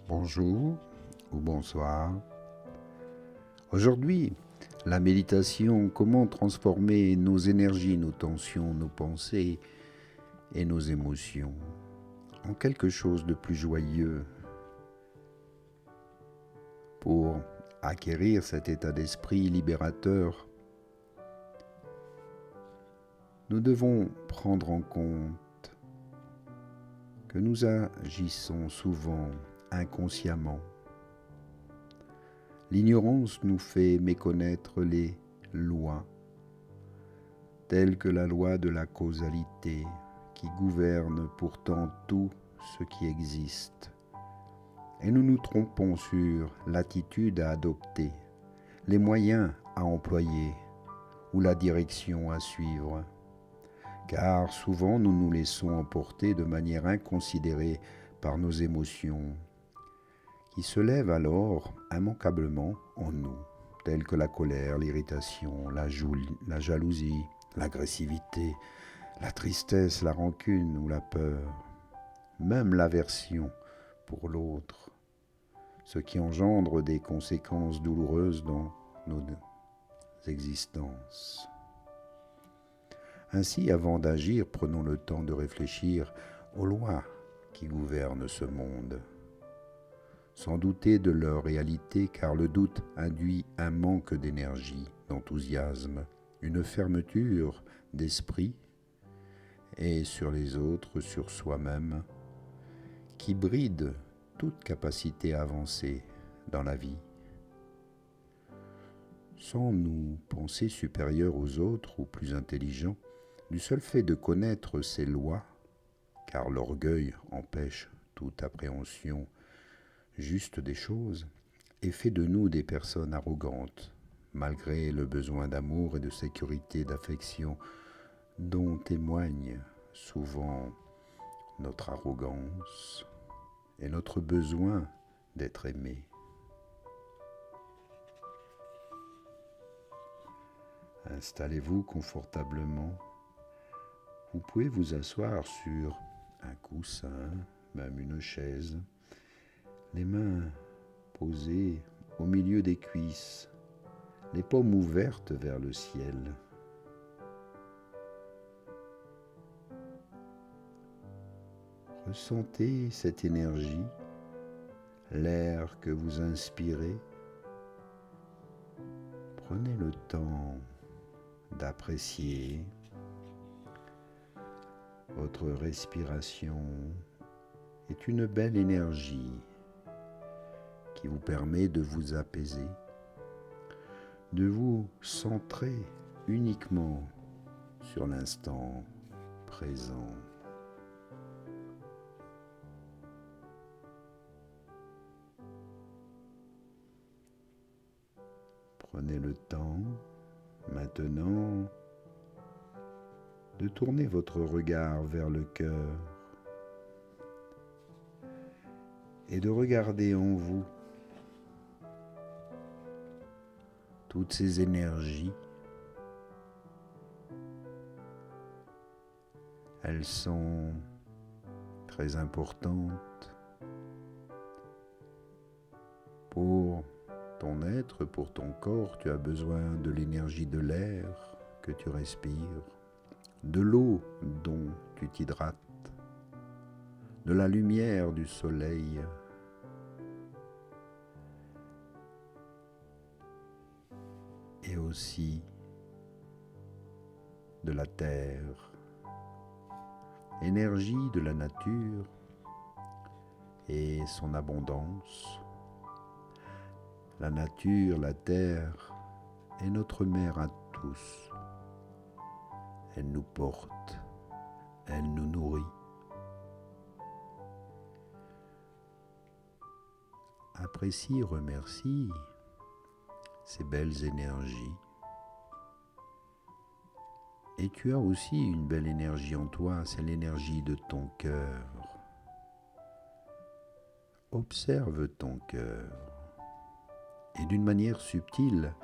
Bonjour ou bonsoir. Aujourd'hui, la méditation, comment transformer nos énergies, nos tensions, nos pensées et nos émotions en quelque chose de plus joyeux pour acquérir cet état d'esprit libérateur. Nous devons prendre en compte que nous agissons souvent inconsciemment. L'ignorance nous fait méconnaître les lois, telles que la loi de la causalité, qui gouverne pourtant tout ce qui existe. Et nous nous trompons sur l'attitude à adopter, les moyens à employer ou la direction à suivre. Car souvent nous nous laissons emporter de manière inconsidérée par nos émotions, qui se lèvent alors immanquablement en nous, telles que la colère, l'irritation, la jalousie, l'agressivité, la tristesse, la rancune ou la peur, même l'aversion pour l'autre, ce qui engendre des conséquences douloureuses dans nos existences. Ainsi, avant d'agir, prenons le temps de réfléchir aux lois qui gouvernent ce monde, sans douter de leur réalité, car le doute induit un manque d'énergie, d'enthousiasme, une fermeture d'esprit et sur les autres, sur soi-même, qui bride toute capacité à avancer dans la vie. Sans nous penser supérieurs aux autres ou plus intelligents, du seul fait de connaître ces lois, car l'orgueil empêche toute appréhension juste des choses, et fait de nous des personnes arrogantes, malgré le besoin d'amour et de sécurité, d'affection, dont témoigne souvent notre arrogance et notre besoin d'être aimé. Installez-vous confortablement. Vous pouvez vous asseoir sur un coussin, même une chaise, les mains posées au milieu des cuisses, les paumes ouvertes vers le ciel. Ressentez cette énergie, l'air que vous inspirez. Prenez le temps d'apprécier votre respiration. Est une belle énergie qui vous permet de vous apaiser, de vous centrer uniquement sur l'instant présent. Prenez le temps maintenant de tourner votre regard vers le cœur et de regarder en vous toutes ces énergies. Elles sont très importantes pour ton être, pour ton corps. Tu as besoin de l'énergie de l'air que tu respires, de l'eau dont tu t'hydrates, de la lumière du soleil, et aussi de la terre, énergie de la nature et son abondance. La nature, la terre est notre mère à tous. Elle nous porte, elle nous nourrit. Apprécie, remercie ces belles énergies. Et tu as aussi une belle énergie en toi, c'est l'énergie de ton cœur. Observe ton cœur et d'une manière subtile,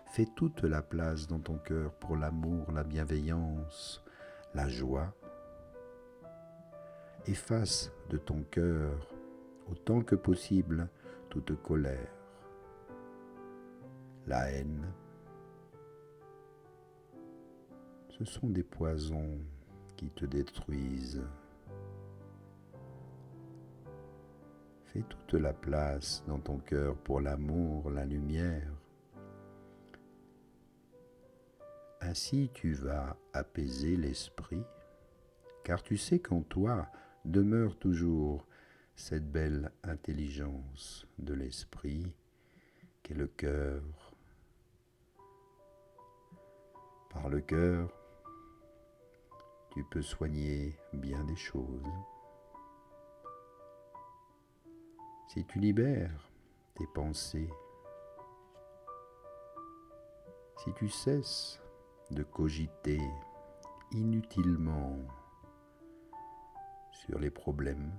fais toute la place dans ton cœur pour l'amour, la bienveillance, la joie. Efface de ton cœur autant que possible toute colère, la haine. Ce sont des poisons qui te détruisent. Fais toute la place dans ton cœur pour l'amour, la lumière. Ainsi tu vas apaiser l'esprit, car tu sais qu'en toi demeure toujours cette belle intelligence de l'esprit qu'est le cœur. Par le cœur, tu peux soigner bien des choses. Si tu libères tes pensées, si tu cesses de cogiter inutilement sur les problèmes,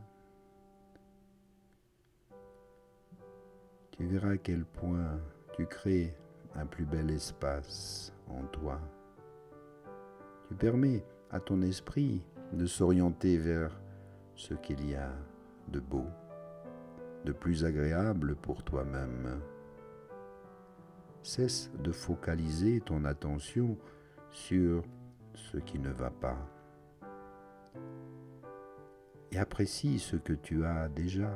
tu verras à quel point tu crées un plus bel espace en toi. Tu permets à ton esprit de s'orienter vers ce qu'il y a de beau, de plus agréable pour toi-même. Cesse de focaliser ton attention sur ce qui ne va pas et apprécie ce que tu as déjà,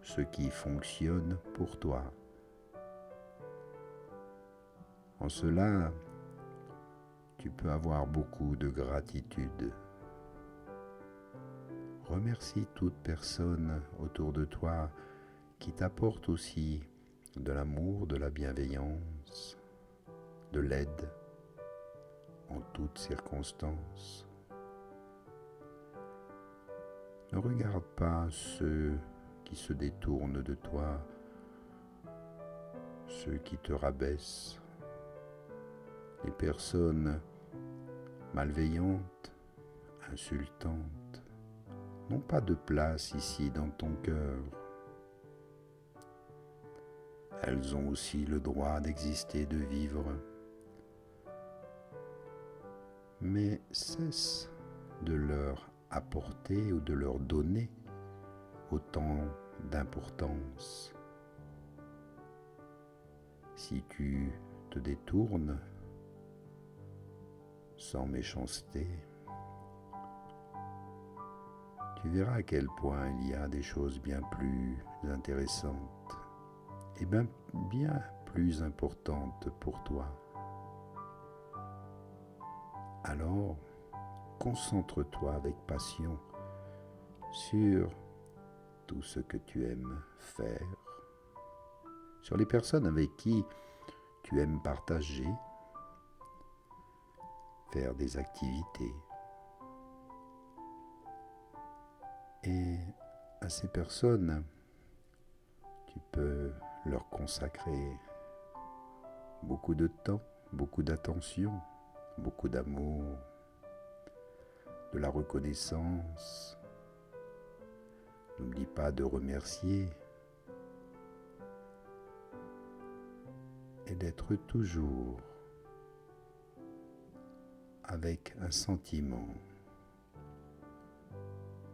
ce qui fonctionne pour toi. En cela, tu peux avoir beaucoup de gratitude. Remercie toute personne autour de toi qui t'apporte aussi de l'amour, de la bienveillance, de l'aide en toutes circonstances. Ne regarde pas ceux qui se détournent de toi, ceux qui te rabaissent, les personnes malveillantes, insultantes, n'ont pas de place ici dans ton cœur. Elles ont aussi le droit d'exister, de vivre. Mais cesse de leur apporter ou de leur donner autant d'importance. Si tu te détournes sans méchanceté, tu verras à quel point il y a des choses bien plus intéressantes et bien plus importantes pour toi. Alors, concentre-toi avec passion sur tout ce que tu aimes faire, sur les personnes avec qui tu aimes partager, faire des activités. Et à ces personnes, tu peux leur consacrer beaucoup de temps, beaucoup d'attention, beaucoup d'amour, de la reconnaissance. N'oublie pas de remercier et d'être toujours avec un sentiment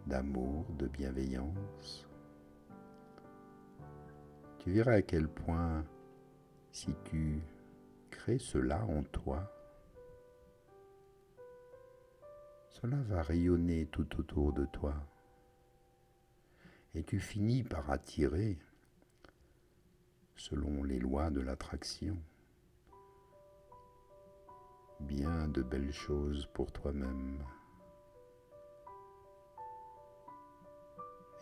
d'amour, de bienveillance. Tu verras à quel point, si tu crées cela en toi, cela va rayonner tout autour de toi. Et tu finis par attirer, selon les lois de l'attraction, bien de belles choses pour toi-même.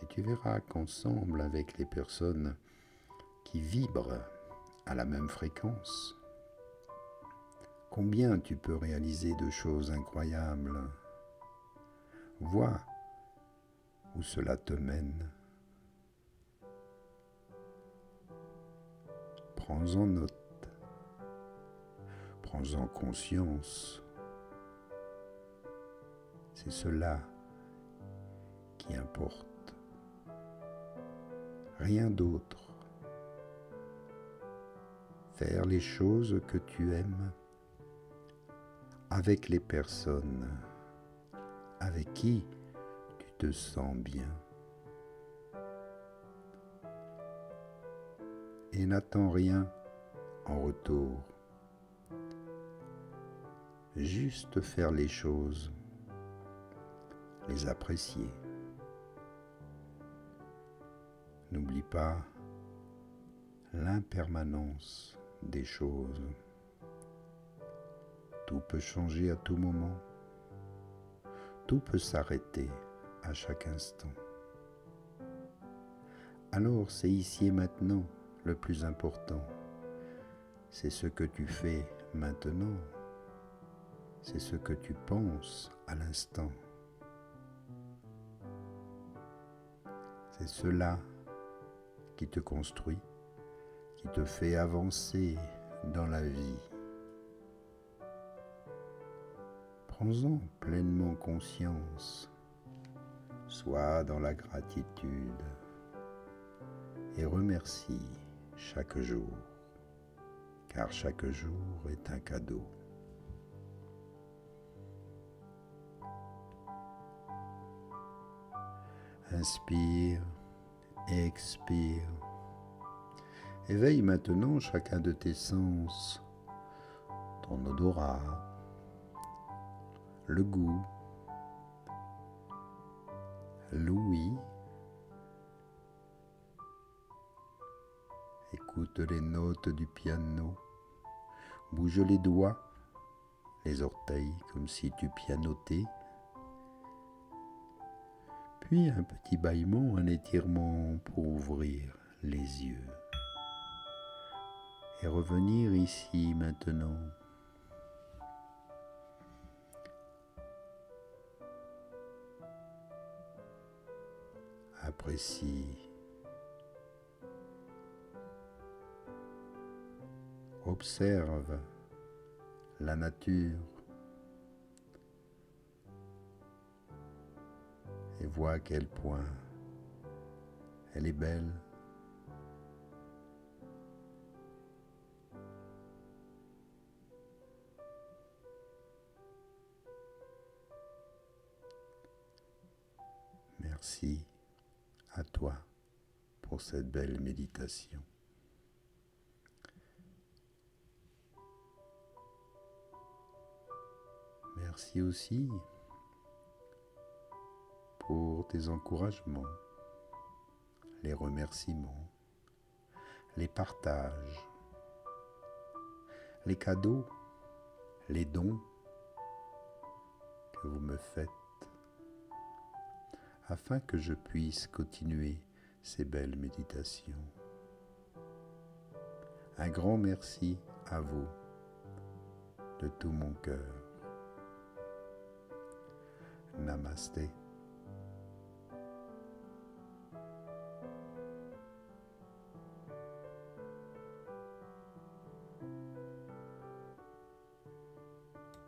Et tu verras qu'ensemble avec les personnes qui vibrent à la même fréquence, combien tu peux réaliser de choses incroyables. Vois où cela te mène. Prends-en note, prends-en conscience. C'est cela qui importe. Rien d'autre. Faire les choses que tu aimes avec les personnes avec qui tu te sens bien. et n'attends rien en retour. Juste faire les choses, les apprécier. N'oublie pas l'impermanence des choses. Tout peut changer à tout moment. Tout peut s'arrêter à chaque instant. Alors c'est ici et maintenant le plus important. C'est ce que tu fais maintenant. C'est ce que tu penses à l'instant. C'est cela qui te construit, qui te fait avancer dans la vie. Prends-en pleinement conscience. Sois dans la gratitude et remercie chaque jour, car chaque jour est un cadeau. Inspire et expire. Éveille maintenant chacun de tes sens, ton odorat, le goût, l'ouïe. Écoute les notes du piano, bouge les doigts, les orteils comme si tu pianotais. Puis un petit bâillement, un étirement pour ouvrir les yeux. Et revenir ici maintenant. Apprécie. Observe la nature et vois à quel point elle est belle. Merci à toi pour cette belle méditation. Merci aussi pour tes encouragements, les remerciements, les partages, les cadeaux, les dons que vous me faites afin que je puisse continuer ces belles méditations. Un grand merci à vous de tout mon cœur. Namasté.